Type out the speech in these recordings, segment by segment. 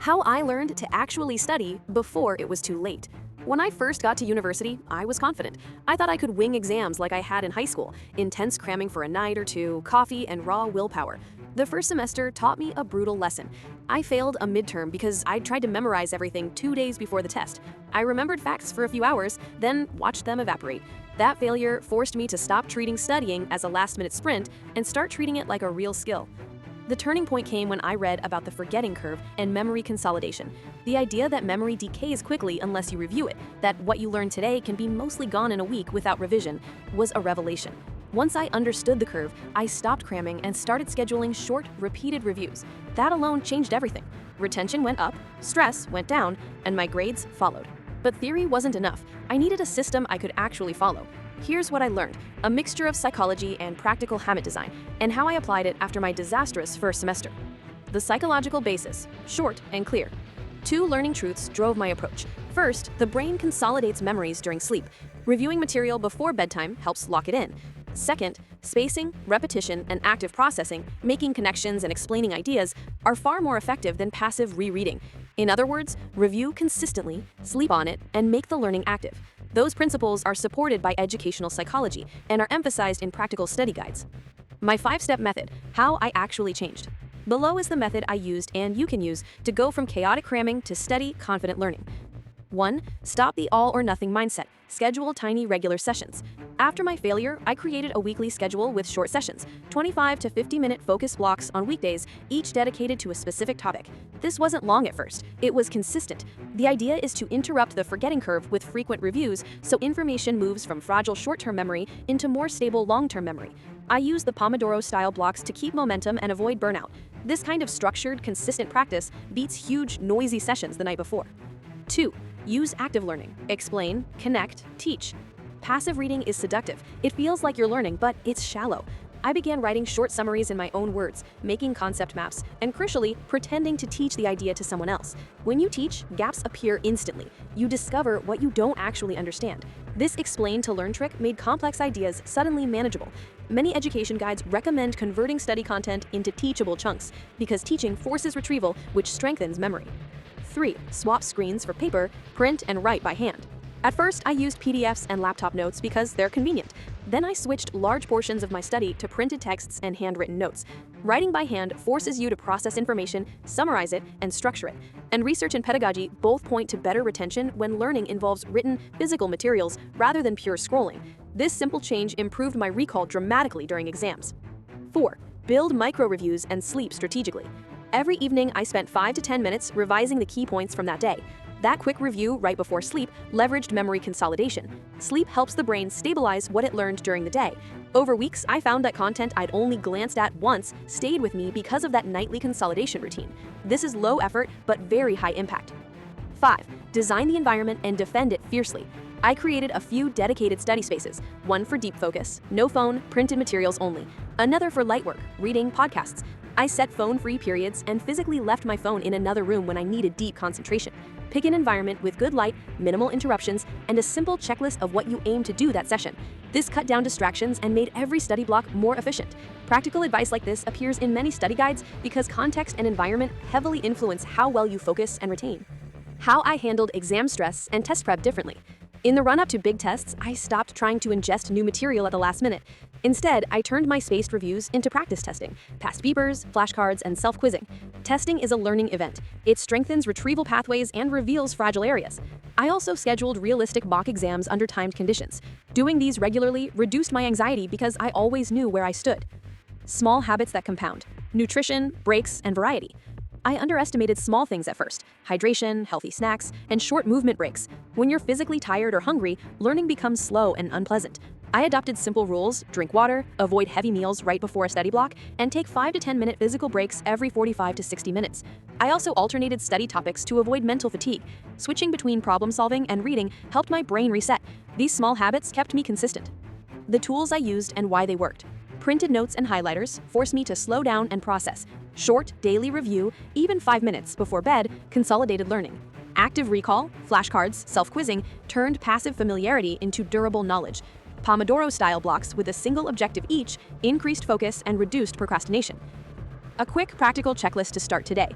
How I learned to actually study before it was too late. When I first got to university, I was confident. I thought I could wing exams like I had in high school, intense cramming for a night or two, coffee, and raw willpower. The first semester taught me a brutal lesson. I failed a midterm because I tried to memorize everything 2 days before the test. I remembered facts for a few hours, then watched them evaporate. That failure forced me to stop treating studying as a last-minute sprint and start treating it like a real skill. The turning point came when I read about the forgetting curve and memory consolidation. The idea that memory decays quickly unless you review it, that what you learn today can be mostly gone in a week without revision, was a revelation. Once I understood the curve, I stopped cramming and started scheduling short, repeated reviews. That alone changed everything. Retention went up, stress went down, and my grades followed. But theory wasn't enough. I needed a system I could actually follow. Here's what I learned, a mixture of psychology and practical habit design, and how I applied it after my disastrous first semester. The psychological basis, short and clear. 2 learning truths drove my approach. First, the brain consolidates memories during sleep. Reviewing material before bedtime helps lock it in. Second, spacing, repetition, and active processing, making connections and explaining ideas, are far more effective than passive rereading. In other words, review consistently, sleep on it, and make the learning active. Those principles are supported by educational psychology and are emphasized in practical study guides. My 5-step method, how I actually changed. Below is the method I used and you can use to go from chaotic cramming to steady, confident learning. 1. Stop the all-or-nothing mindset. Schedule tiny, regular sessions. After my failure, I created a weekly schedule with short sessions, 25 to 50-minute focus blocks on weekdays, each dedicated to a specific topic. This wasn't long at first. It was consistent. The idea is to interrupt the forgetting curve with frequent reviews so information moves from fragile short-term memory into more stable long-term memory. I use the Pomodoro-style blocks to keep momentum and avoid burnout. This kind of structured, consistent practice beats huge, noisy sessions the night before. 2. Use active learning. Explain, connect, teach. Passive reading is seductive. It feels like you're learning, but it's shallow. I began writing short summaries in my own words, making concept maps, and crucially, pretending to teach the idea to someone else. When you teach, gaps appear instantly. You discover what you don't actually understand. This explain-to-learn trick made complex ideas suddenly manageable. Many education guides recommend converting study content into teachable chunks because teaching forces retrieval, which strengthens memory. 3. Swap screens for paper, print, and write by hand. At first, I used PDFs and laptop notes because they're convenient. Then I switched large portions of my study to printed texts and handwritten notes. Writing by hand forces you to process information, summarize it, and structure it. And research and pedagogy both point to better retention when learning involves written, physical materials rather than pure scrolling. This simple change improved my recall dramatically during exams. 4. Build micro-reviews and sleep strategically. Every evening, I spent 5 to 10 minutes revising the key points from that day. That quick review right before sleep leveraged memory consolidation. Sleep helps the brain stabilize what it learned during the day. Over weeks, I found that content I'd only glanced at once stayed with me because of that nightly consolidation routine. This is low effort, but very high impact. 5. Design the environment and defend it fiercely. I created a few dedicated study spaces, one for deep focus, no phone, printed materials only, another for light work, reading, podcasts. I set phone-free periods and physically left my phone in another room when I needed deep concentration. Pick an environment with good light, minimal interruptions, and a simple checklist of what you aim to do that session. This cut down distractions and made every study block more efficient. Practical advice like this appears in many study guides because context and environment heavily influence how well you focus and retain. How I handled exam stress and test prep differently. In the run-up to big tests, I stopped trying to ingest new material at the last minute. Instead, I turned my spaced reviews into practice testing, past beepers, flashcards, and self-quizzing. Testing is a learning event. It strengthens retrieval pathways and reveals fragile areas. I also scheduled realistic mock exams under timed conditions. Doing these regularly reduced my anxiety because I always knew where I stood. Small habits that compound: nutrition, breaks, and variety. I underestimated small things at first: hydration, healthy snacks, and short movement breaks. When you're physically tired or hungry, learning becomes slow and unpleasant. I adopted simple rules: drink water, avoid heavy meals right before a study block, and take 5 to 10-minute physical breaks every 45 to 60 minutes. I also alternated study topics to avoid mental fatigue. Switching between problem solving and reading helped my brain reset. These small habits kept me consistent. The tools I used and why they worked. Printed notes and highlighters forced me to slow down and process. Short, daily review, even 5 minutes before bed, consolidated learning. Active recall, flashcards, self-quizzing turned passive familiarity into durable knowledge. Pomodoro-style blocks with a single objective each increased focus and reduced procrastination. A quick practical checklist to start today.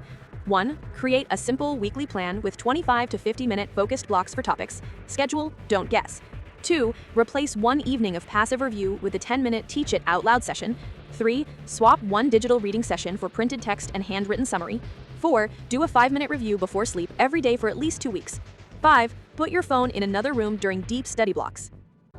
1. Create a simple weekly plan with 25 to 50-minute focused blocks for topics. Schedule, don't guess. 2. Replace one evening of passive review with a 10-minute Teach It Out Loud session. 3. Swap one digital reading session for printed text and handwritten summary. 4. Do a 5-minute review before sleep every day for at least 2 weeks. 5. Put your phone in another room during deep study blocks.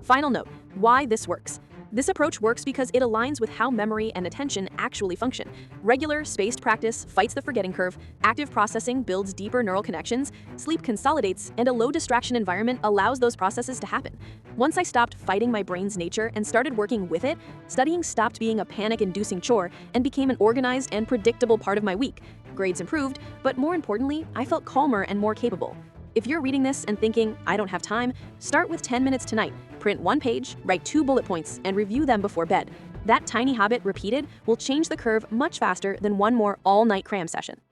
Final note, why this works. This approach works because it aligns with how memory and attention actually function. Regular, spaced practice fights the forgetting curve, active processing builds deeper neural connections, sleep consolidates, and a low distraction environment allows those processes to happen. Once I stopped fighting my brain's nature and started working with it, studying stopped being a panic-inducing chore and became an organized and predictable part of my week. Grades improved, but more importantly, I felt calmer and more capable. If you're reading this and thinking, I don't have time, start with 10 minutes tonight. Print one page, write 2 bullet points, and review them before bed. That tiny habit repeated will change the curve much faster than one more all-night cram session.